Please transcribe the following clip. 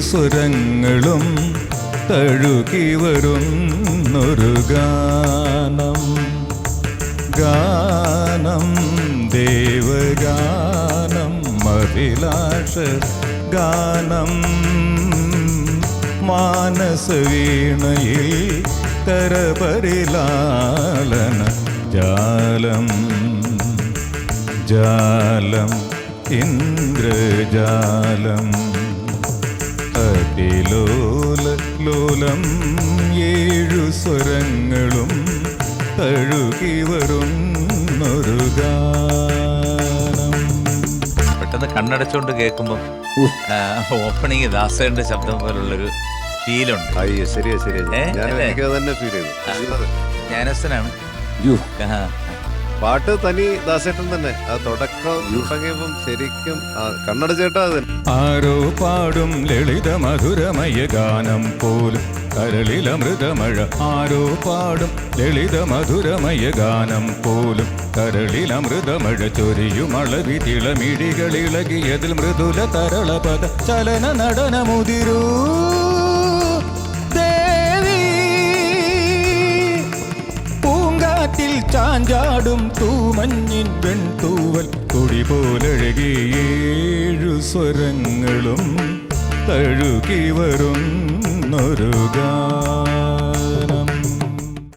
സ്വരങ്ങളും തഴുകി വരുന്നൊരു ഗാനം. ഗാനം ദേവഗാനം അഭിലാഷ ഗാനം. മാനസവീണയിൽ കരപരിലാലന ജാലം. ജാലം ഇന്ദ്രജാലം. അതിലോല ലോലം ഏഴു സ്വരങ്ങളും തഴുകി വരുന്നൊരു ഗാനം. പെട്ടെന്ന് കണ്ണടച്ചുകൊണ്ട് കേൾക്കുമ്പോൾ ഓപ്പണിങ് ദാസേന്റെ ശബ്ദം പോലുള്ളൊരു ഫീലുണ്ട്. അയ്യോ ശരിയാ ശരിയാ, എനിക്ക് തന്നെ ഫീൽ ചെയ്തു. ജ്ഞാനസ്ഥനാണ് പാട്ട് തനി ദാസേട്ടൻ തന്നെ. ആ തുടക്കം തുടങ്ങിയപ്പം ശരിക്കും കണ്ണടച്ചേട്ടാ അത് തന്നെ. ആരോ പാടും ലളിത മധുരമയ ഗാനം പോലും കരളിലമൃതമഴ. ആരോ പാടും ലളിത മധുരമയ ഗാനം പോലും കരളിലമൃതമഴ. ചൊരിയുമളവി തിളമിഴികളിളകിയതിൽ മൃദുല തരളപദ ചലന നടനമുതിരൂ പൂങ്കാറ്റിൽ ചാഞ്ചാടും തൂമഞ്ഞിൻ വെൺതൂവൽ കൊടി പോലഴകിയേഴു സ്വരങ്ങളും തഴുകി വരുന്നൊരു ഗാനം.